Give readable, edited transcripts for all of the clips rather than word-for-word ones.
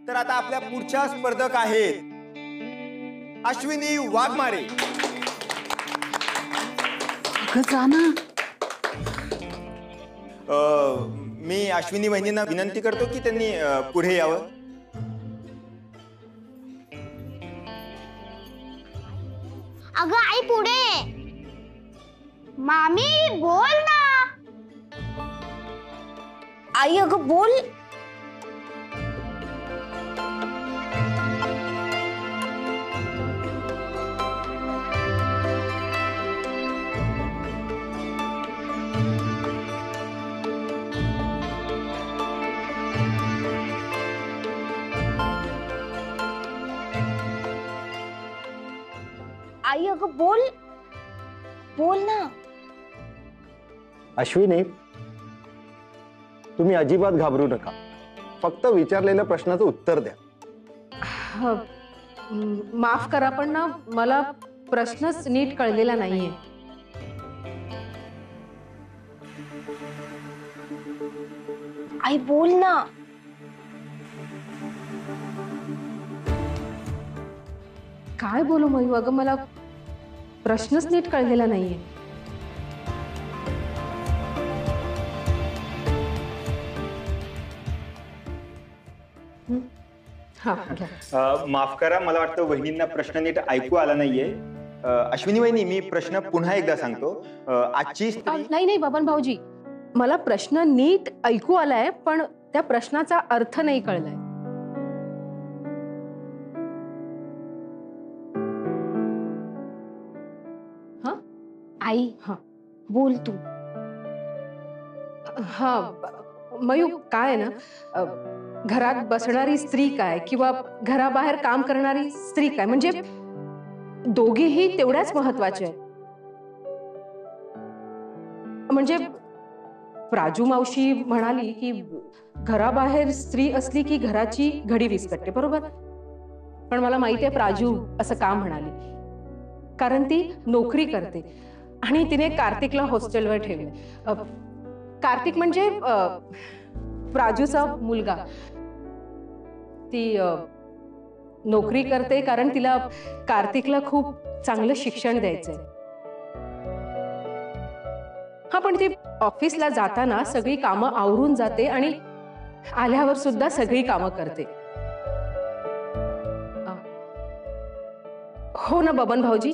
तर आता आपल्या पुढच्या स्पर्धक आहेत अश्विनी वाघमारे. मी अश्विनी वहिनींना विनंती करतो की त्यांनी पुढे यावं. अगं आई पुढे. मामी बोल ना. आई अगं बोल. आई अगं बोल बोल ना. अश्विनी, तुम्ही अजिबात घाबरू नका. फक्त विचारलेल्या प्रश्नाचं उत्तर द्या. माफ करा पण ना मला प्रश्नच नीट कळलेला नाहीये. आई बोल ना. काय बोलू मयू? अगं मला प्रश्नच नीट कळलेला नाहीये. माफ करा, मला वाटतं वहिनींना प्रश्न नीट ऐकू आला नाहीये. अश्विनी वहिनी, मी प्रश्न पुन्हा एकदा सांगतो. आजची नाही बबन भाऊजी, मला प्रश्न नीट ऐकू आलाय पण त्या प्रश्नाचा अर्थ नाही कळलाय. आई बोल तू. मयू, काय ना, घरात बसणारी स्त्री काय किंवा घराबाहेर काम करणारी स्त्री काय, म्हणजे दोघीही तेवढ्याच महत्वाचे आहेत. म्हणजे प्राजू मावशी म्हणाली की घराबाहेर स्त्री असली की घराची घडी विस्कटते, बरोबर? पण मला माहिती आहे प्राजू असं का म्हणाली. कारण ती नोकरी करते आणि तिने कार्तिकला हॉस्टेलवर ठेवले. कार्तिक म्हणजे प्राजूचा मुलगा. ती नोकरी करते कारण तिला कार्तिकला खूप चांगलं शिक्षण द्यायचंय. पण ती ऑफिसला जाताना सगळी कामं आवरून जाते आणि आल्यावर सुद्धा सगळी कामं करते. हो ना बबन भाऊजी?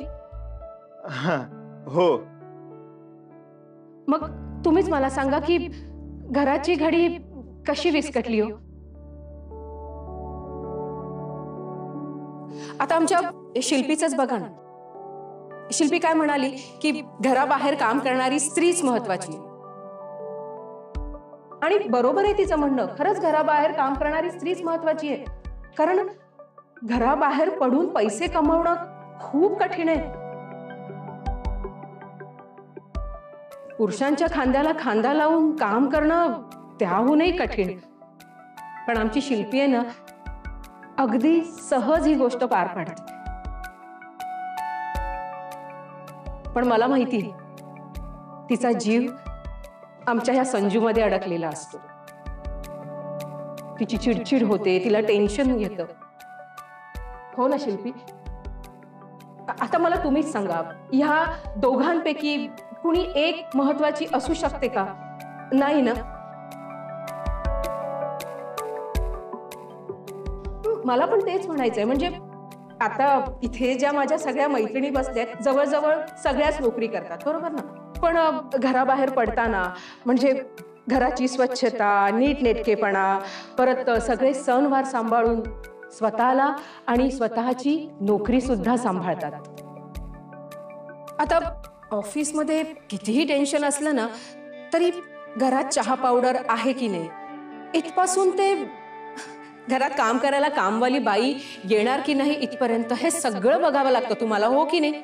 हो. मग तुम्हीच मला सांगा की घराची घडी कशी विस्कटली हो? आता आमच्या शिल्पीचंच बघा ना. शिल्पी काय म्हणाली की घराबाहेर काम करणारी स्त्रीच महत्वाची. आणि बरोबर आहे तिचं म्हणणं. खरंच घराबाहेर काम करणारी स्त्रीच महत्वाची आहे. कारण घराबाहेर पडून पैसे कमवणं खूप कठीण आहे. पुरुषांच्या खांद्याला खांदा लावून काम करणं त्याहूनही कठीण. पण आमची शिल्पी आहे ना, अगदी सहज ही गोष्ट पार पाडते. पण मला माहिती तिचा जीव आमच्या ह्या संजूमध्ये अडकलेला असतो. तिची चिडचिड होते, तिला टेन्शन येतं. हो ना शिल्पी? आता मला तुम्हीच सांगा, ह्या दोघांपैकी कुणी एक महत्वाची असू शकते का? नाही ना? मला पण तेच म्हणायचंय. म्हणजे आता इथे ज्या माझ्या सगळ्या मैत्रिणी बसल्यात, जवळजवळ सगळ्याच नोकरी करतात, बरोबर ना? पण घराबाहेर पडताना म्हणजे घराची स्वच्छता, नीटनेटकेपणा, परत सगळे सणवार सांभाळून स्वतःला आणि स्वतःची नोकरी सुद्धा सांभाळतात. आता ऑफिसमध्ये कितीही टेन्शन असलं ना तरी घरात चहा पावडर आहे की नाही, इथपासून ते घरात काम करायला कामवाली बाई येणार की नाही इथपर्यंत हे सगळं बघावं लागतं तुम्हाला, हो की नाही?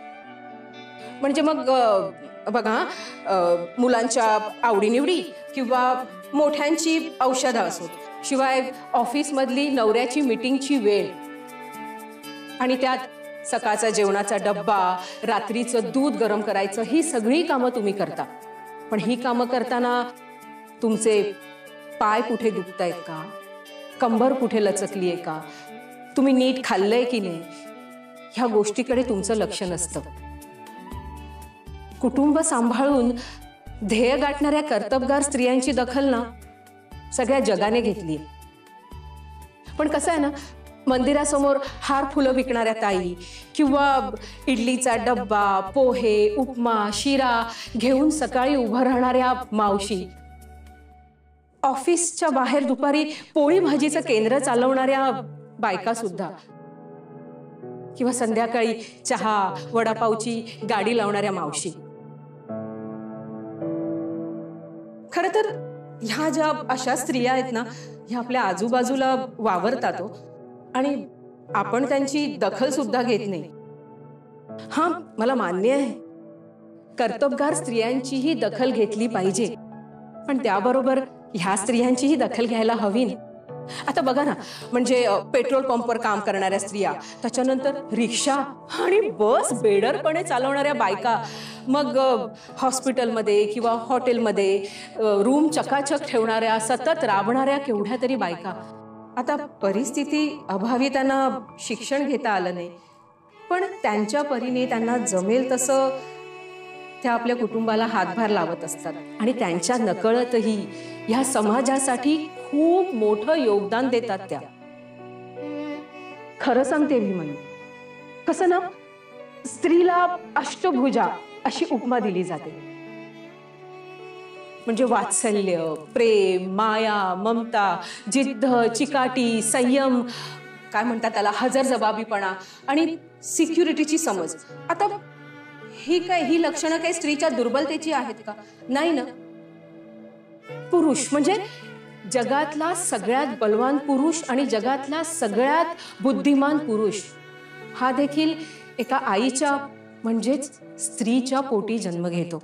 म्हणजे मग बघा, मुलांच्या आवडीनिवडी किंवा मोठ्यांची औषधं असोत, शिवाय ऑफिसमधली नवऱ्याची मीटिंगची वेळ, आणि त्यात सकाळचा जेवणाचा डब्बा, रात्रीचं दूध गरम करायचं, ही सगळी कामं तुम्ही करता. पण ही कामं करताना तुमचे पाय कुठे दुखतायत का? कंबर कुठे लचकली आहे का, तुम्ही नीट खाल्लंय की नाही, ह्या गोष्टीकडे तुमचं लक्ष नसतं. कुटुंब सांभाळून ध्येय गाठणाऱ्या कर्तबगार स्त्रियांची दखल ना सगळ्या जगाने घेतली. पण कसं आहे ना, मंदिरासमोर हार फुलं विकणाऱ्या ताई किंवा इडलीचा डब्बा, पोहे, उपमा, शिरा घेऊन सकाळी उभं राहणाऱ्या मावशी, ऑफिसच्या बाहेर दुपारी पोळी भाजीचं केंद्र चालवणाऱ्या बायका सुद्धा, किंवा संध्याकाळी चहा वडापावची गाडी लावणाऱ्या मावशी. खरं तर ह्या ज्या अशा स्त्रिया आहेत ना, ह्या आपल्या आजूबाजूला वावरतात आणि आपण त्यांची दखल सुद्धा घेत नाही. हा, मला मान्य आहे, कर्तबगार स्त्रियांचीही दखल घेतली पाहिजे, पण त्याबरोबर ह्या स्त्रियांचीही दखल घ्यायला हवी ना. आता बघा ना, म्हणजे पेट्रोल पंपवर काम करणाऱ्या स्त्रिया, त्याच्यानंतर रिक्षा आणि बस बेडरपणे चालवणाऱ्या बायका, मग हॉस्पिटलमध्ये किंवा हॉटेलमध्ये रूम चकाचक ठेवणाऱ्या, सतत राबणाऱ्या केवढ्या तरी बायका. आता परिस्थिती अभावी त्यांना शिक्षण घेता आलं नाही, पण त्यांच्या परीने त्यांना जमेल तसं त्या आपल्या कुटुंबाला हातभार लावत असतात आणि त्यांच्या नकळतही ह्या समाजासाठी खूप मोठं योगदान देतात त्या. खरं सांगते मी, म्हणून कसं ना, स्त्रीला अष्टभुजा अशी उपमा दिली जाते. म्हणजे वात्सल्य, प्रेम, माया, ममता, जिद्द, चिकाटी, संयम, काय म्हणतात त्याला, हजरजबाबीपणा आणि सिक्युरिटीची समज. आता ही लक्षणं काही स्त्रीच्या दुर्बलतेची आहेत का? नाही ना. पुरुष म्हणजे जगातला सगळ्यात बलवान पुरुष आणि जगातला सगळ्यात बुद्धिमान पुरुष हा देखील एका आईच्या म्हणजेच स्त्रीच्या पोटी जन्म घेतो.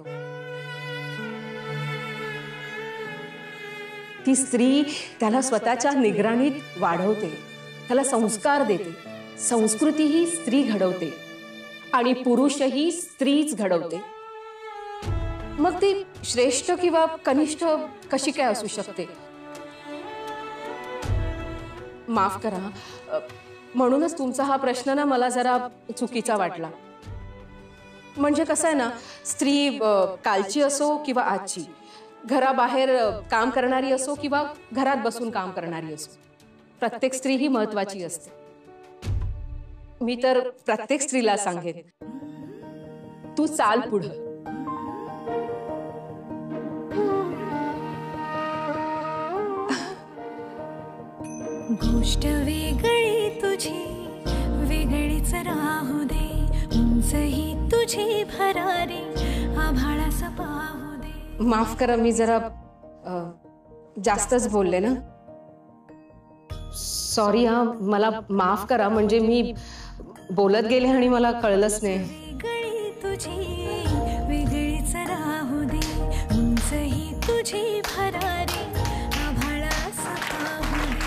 ती स्त्री त्याला स्वतःच्या निगराणीत वाढवते, त्याला संस्कार देते. संस्कृती ही स्त्री घडवते आणि पुरुषही स्त्रीच घडवते. मग ती श्रेष्ठ किंवा कनिष्ठ कशी काय असू शकते? माफ करा, म्हणूनच तुमचा हा प्रश्न ना मला जरा चुकीचा वाटला. म्हणजे कसं आहे ना, स्त्री कालची असो किंवा आजची, घराबाहेर काम करणारी असो किंवा घरात बसून काम करणारी असो, प्रत्येक स्त्री ही महत्वाची असते. मी तर प्रत्येक स्त्रीला सांगेन, तू चाल पुढं. गोष्ट वेगळी तुझी, वेगळीच राहू दे, उंचही तुझी भरारी, आभाळास पाहू दे. माफ करा, मी जरा जास्तच बोलले ना. सॉरी हा, मला माफ करा. म्हणजे मी बोलत गेले आणि मला कळलंच नाही. वेगळी तुझी, वेगळीच राहू दे, उंचही तुझी भरारी, आभाळास पाहू दे.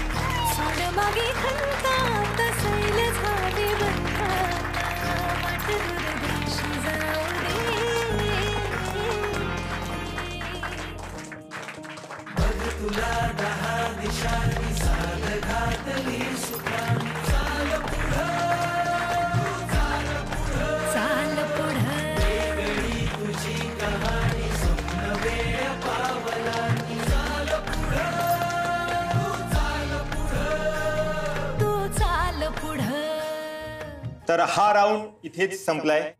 सोड मागे खंतात सैल झाले बंधात, वाट दूरदेशी जाऊ दे. बघ तुला 10 दिशांनी साद घातली सुखानी, चाल पुढं, चाल पुढं, वेगळी तुझी कहाणी, स्वप्न वेळ पावलांनी, चाल पुढं, तू चाल पुढं. तर हा राऊंड इथेच संपलाय.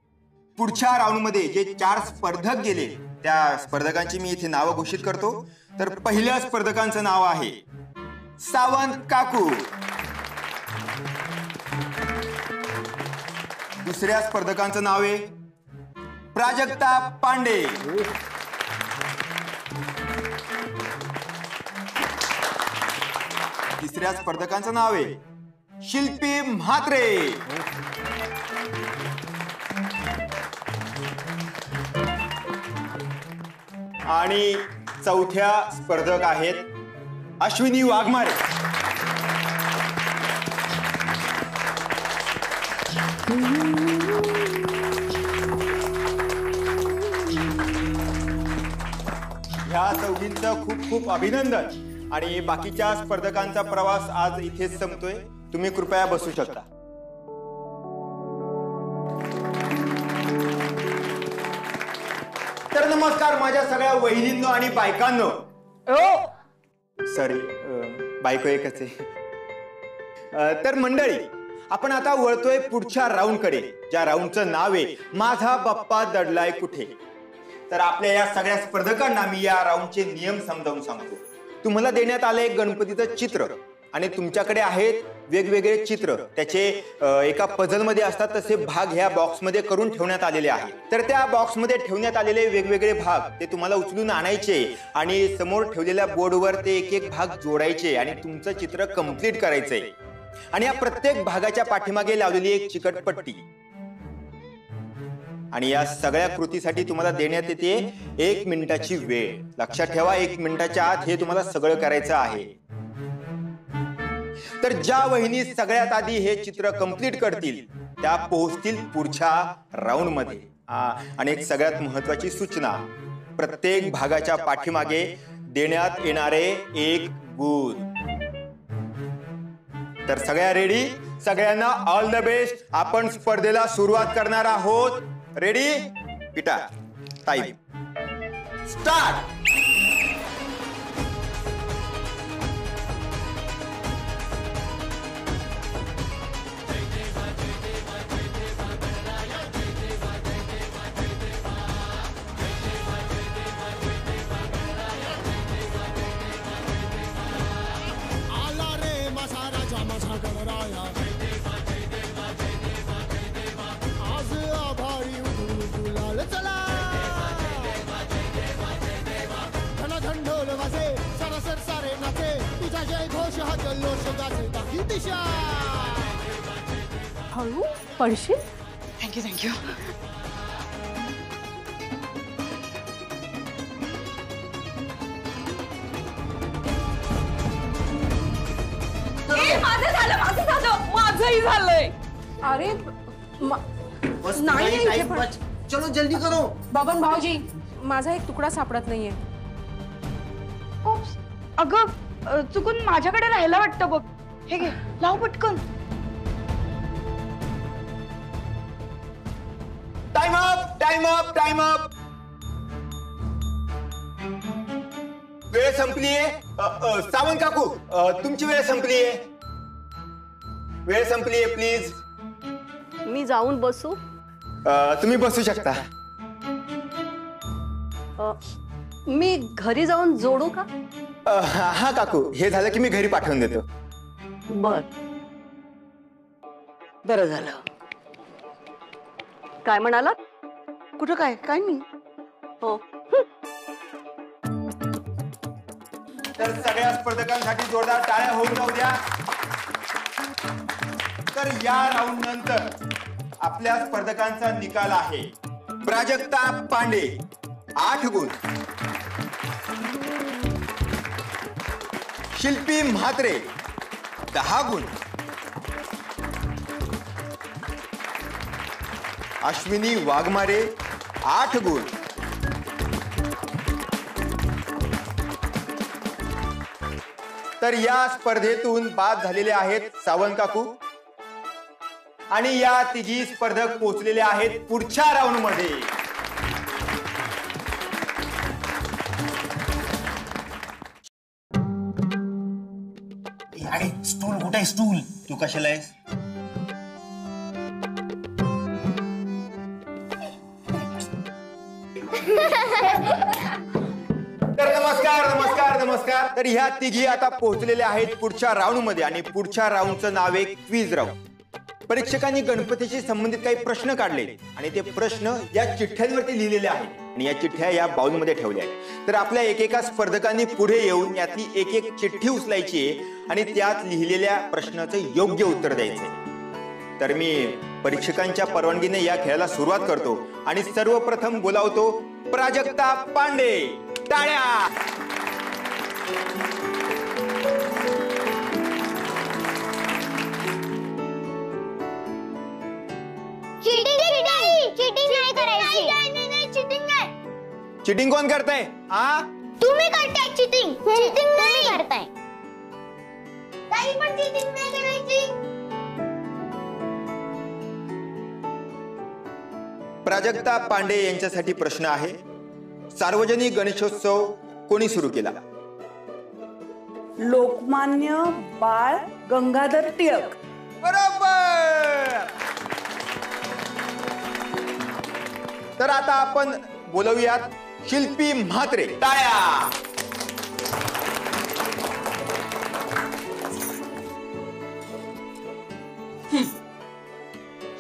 पुढच्या राऊंड मध्ये जे 4 स्पर्धक गेले त्या स्पर्धकांची मी इथे नावं घोषित करतो. तर पहिल्या स्पर्धकांचं नाव आहे सावंत काकू. दुसऱ्या स्पर्धकांचं नाव आहे प्राजक्ता पांडे. तिसऱ्या स्पर्धकांचं नाव आहे शिल्पी म्हात्रे. आणि चौथ्या स्पर्धक आहेत अश्विनी वाघमारे. ह्या चौघींचं खूप खूप अभिनंदन. आणि बाकीच्या स्पर्धकांचा प्रवास आज इथेच संपतोय. तुम्ही कृपया बसू शकता. तर नमस्कार माझ्या सगळ्या वहिनींनो आणि बायकांनो. सॉरी, बायको एकच आहे. तर मंडळी, आपण आता वळतोय पुढच्या राऊंड कडे, ज्या राऊंडचं नाव आहे माझा बाप्पा दडलाय कुठे. तर आपल्या या सगळ्या स्पर्धकांना मी या राऊंडचे नियम समजावून सांगतो. तुम्हाला देण्यात आलं एक गणपतीचं चित्र आणि तुमच्याकडे आहेत वेगवेगळे चित्र. त्याचे एका पझल मध्ये असतात तसे भाग ह्या बॉक्स मध्ये करून ठेवण्यात आलेले आहेत. तर त्या बॉक्स मध्ये ठेवण्यात आलेले वेगवेगळे भाग ते तुम्हाला उचलून आणायचे आणि समोर ठेवलेल्या बोर्डवर ते एक एक भाग जोडायचे आणि तुमचं चित्र कम्प्लीट करायचंय. आणि या प्रत्येक भागाच्या पाठीमागे लावलेली एक चिकट पट्टी. आणि या सगळ्या कृतीसाठी तुम्हाला देण्यात येते 1 मिनिटाची वेळ. लक्षात ठेवा, 1 मिनिटाच्या आत हे तुम्हाला सगळं करायचं आहे. तर ज्या वहिनी सगळ्यात आधी हे चित्र कंप्लीट करतील त्या पोहोचतील पुढच्या राऊंड मध्ये. आणि एक सगळ्यात महत्वाची सूचना, प्रत्येक भागाच्या पाठीमागे देण्यात येणारे 1 गुण. तर सगळ्या रेडी? सगळ्यांना ऑल द बेस्ट. आपण स्पर्धेला सुरुवात करणार आहोत. रेडी? पिटा टाइम स्टार्ट. हळू पडशील. Thank you thank you. माझंही झालंय. अरे नाही इथे पण. चलो जल्दी करो. बबन भाऊजी, माझा एक तुकडा सापडत नाहीये. अगं चुकून माझ्याकडे राहिला वाटतं बघ. हे घे, लाव पटकन. Time up time up time up. वेळ संपलीये. सावंत काकू, तुमची वेळ संपलीये. वेळ संपलीये, प्लीज. मी जाऊन बसू. तुम्ही बसू शकता. मी घरी जाऊन जोडू का? हा काकू, हे झालं की मी घरी पाठवून देतो. बरं झालं. काय म्हणाला? कुठं काय? काय नाही. हो. तर सगळ्या स्पर्धकांसाठी जोरदार टाळ्या होऊन जाऊ द्या. तर या राऊंड नंतर आपल्या स्पर्धकांचा निकाल आहे. प्राजक्ता पांडे 8 गुण, शिल्पी म्हात्रे 10 गुण, अश्विनी वाघमारे 8 गुण, तर या स्पर्धेतून बाद झालेले आहेत सावंत काकू. आणि या तिघी स्पर्धक पोहोचलेले आहेत पुढच्या राऊंड मध्ये. अरे स्टूल कुठे आहे? स्टूल तू कशाला आहेस? तर नमस्कार नमस्कार नमस्कार. तर ह्या तिघी आता पोहोचलेल्या आहेत पुढच्या राऊंड मध्ये आणि पुढच्या राऊंडचं नाव आहे क्विज राऊंड. परीक्षकांनी गणपतीशी संबंधित काही प्रश्न काढले आणि ते प्रश्न या चिठ्ठ्यांवरती लिहिलेले आहेत आणि या चिठ्ठ्या या बाउलमध्ये ठेवल्या आहेत. तर आपल्या एकेका स्पर्धकांनी पुढे येऊन यातली एक एक चिठ्ठी उचलायची आहे आणि त्यात लिहिलेल्या प्रश्नाचं योग्य उत्तर द्यायचंय. तर मी परीक्षकांच्या परवानगीने या खेळाला सुरुवात करतो आणि सर्वप्रथम बोलावतो प्राजक्ता पांडे. टाळ्या. चिटिंग कोण करताय? तुम्ही करताय चिटिंग. चिटिंग नाही करताय. प्राजक्ता पांडे यांच्यासाठी प्रश्न आहे, सार्वजनिक गणेशोत्सव कोणी सुरू केला? लोकमान्य बाळ गंगाधर टिळक. बरोबर. तर आता आपण बोलवूयात शिल्पी म्हात्रे. टाळ्या.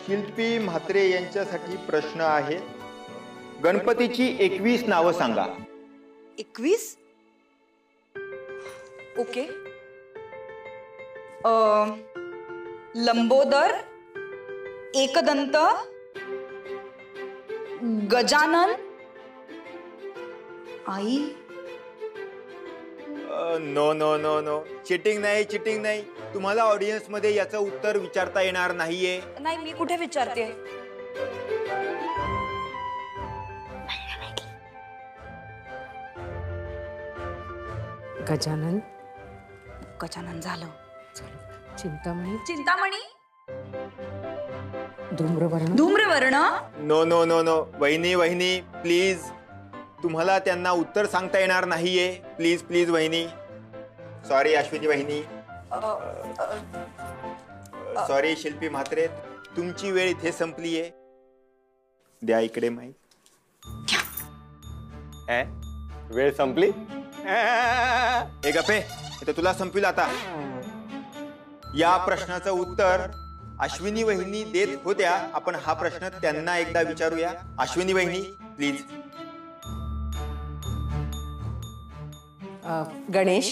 शिल्पी म्हात्रे यांच्यासाठी प्रश्न आहे, गणपतीची 21 नावं सांगा. 21. ओके. लंबोदर, एकदंत, गजानन, आई. No no no no, cheating नाही, चिटिंग नाही. तुम्हाला ऑडियन्स मध्ये याचं उत्तर विचारता येणार नाहीये. नाही, मी कुठे विचारते. गजानन, गजानन झालं. Chintamani, Chintamani, Dhumravarna. Dhumravarna. No no no no, वहिनी वहिनी प्लीज, तुम्हाला त्यांना उत्तर सांगता येणार नाहीये. प्लीज प्लीज वहिनी. सॉरी अश्विनी वहिनी. सॉरी शिल्पी म्हात्रे, तुमची वेळ इथे संपलीये. द्या इकडे माहिती. वेळ संपली. ए गप्पे, इथे तुला संपविल आता. या प्रश्नाचं उत्तर अश्विनी वहिनी देत होत्या. आपण हा प्रश्न त्यांना एकदा विचारूया. अश्विनी वहिनी प्लीज. गणेश,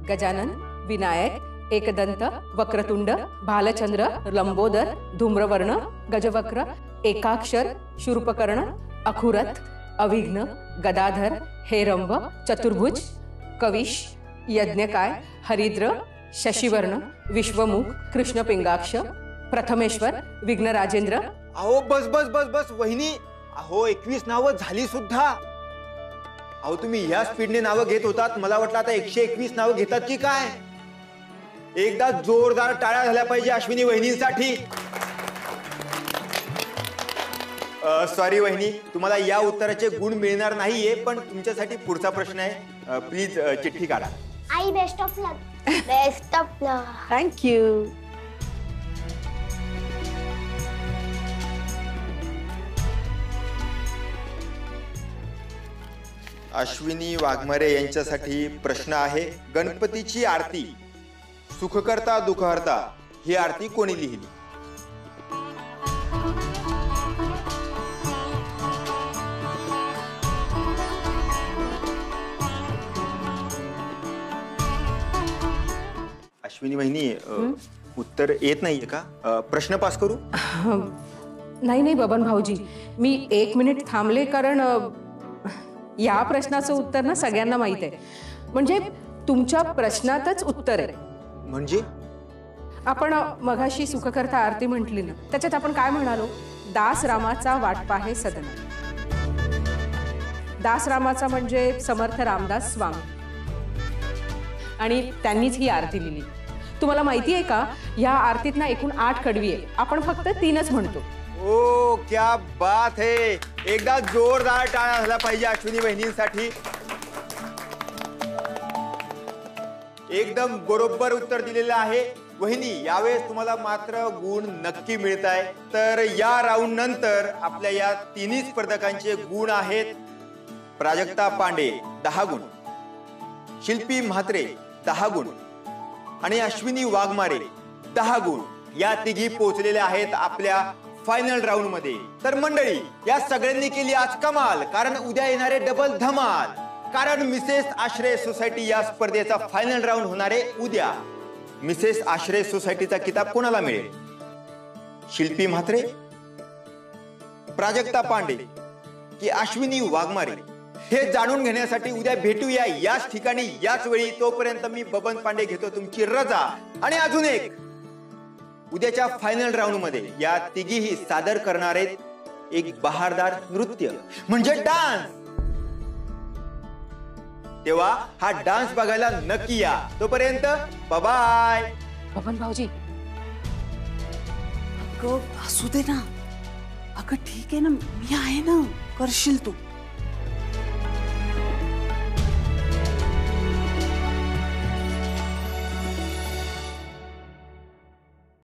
गजानन, विनायक, एकदंत, वक्रतुंड, भालचंद्र, लंबोदर, धूम्रवर्ण, गजवक्र, एकाक्षर, शूर्पकर्ण, अखुरत, अविघ्न, गदाधर, हेरंब, चतुर्भुज, कविश, यज्ञकाय, हरिद्र, शशिवर्ण, विश्वमुख, कृष्णपिंगाक्ष, प्रथमेश्वर, विघ्नराजेंद्र. अहो बस बस बस बस वहिनी. अहो 21 नावं झाली सुद्धा. अहो तुम्ही ह्या स्पीडने नावं घेत होतात, मला वाटलं आता 121 नावं घेतात की काय. एकदा जोरदार टाळ्या झाल्या पाहिजे अश्विनी वहिनींसाठी. सॉरी वहिनी, तुम्हाला या उत्तराचे गुण मिळणार नाहीये, पण तुमच्यासाठी पुढचा प्रश्न आहे. प्लीज चिठ्ठी काढा. आई best of luck. Best of luck. Thank you. Ashwini Waghmare यांच्यासाठी प्रश्न आहे, गणपतीची आरती सुखकर्ता दुःखहर्ता ही आरती कोणी लिहिली? अश्विनी वहिनी, उत्तर येत नाहीये का? प्रश्न पास करू? नाही नाही बबन भाऊजी, मी 1 मिनिट थांबले, कारण या प्रश्नाचं उत्तर ना सगळ्यांना माहित आहे. म्हणजे तुमच्या प्रश्नातच उत्तर आहे. म्हणजे आपण मगाशी सुखकर्ता आरती म्हटली ना, त्याच्यात आपण काय म्हणालो? दास रामाचा वाटपा हे सदन. दास रामाचा म्हणजे समर्थ रामदास स्वामी, आणि त्यांनीच ही आरती लिहिली. तुम्हाला माहिती आहे का, या आरतीत ना एकूण 8 कडवी आहे, आपण फक्त 3च म्हणतो. ओ क्या बात है. एकदा जोरदार टाळ्या झाल्या पाहिजे अश्विनी वहिनींसाठी. एकदम बरोबर उत्तर दिलेलं आहे वहिनी. यावेळेस तुम्हाला मात्र गुण नक्की मिळत आहे. तर या राऊंड नंतर आपल्या या 3 स्पर्धकांचे गुण आहेत. प्राजक्ता पांडे 10 गुण, शिल्पी म्हात्रे 10 गुण आणि अश्विनी वाघमारे 10 गुण. या तिघी पोहोचलेल्या आहेत आपल्या फायनल राऊंड मध्ये. तर मंडळी, या सगळ्यांनी केली आज कमाल, कारण उद्या येणारे डबल धमाल. कारण मिसेस आश्रय सोसायटी या स्पर्धेचा फायनल राऊंड होणार आहे उद्या. मिसेस आश्रय सोसायटीचा किताब कोणाला मिळेल? शिल्पी म्हात्रे, प्राजक्ता पांडे की अश्विनी वाघमारे? हे जाणून घेण्यासाठी उद्या भेटूया याच ठिकाणी याच वेळी. तोपर्यंत मी बबन पांडे घेतो तुमची रजा. आणि अजून एक, उद्याच्या फायनल राऊंड मध्ये या तिघीही सादर करणार आहेत एक बहारदार नृत्य, म्हणजे डान्स. तेव्हा हा डान्स बघायला नक्की या. तोपर्यंत बाय. बबन भाऊजी, असू दे ना. अगं ठीक आहे ना, मी आहे ना, करशील तू.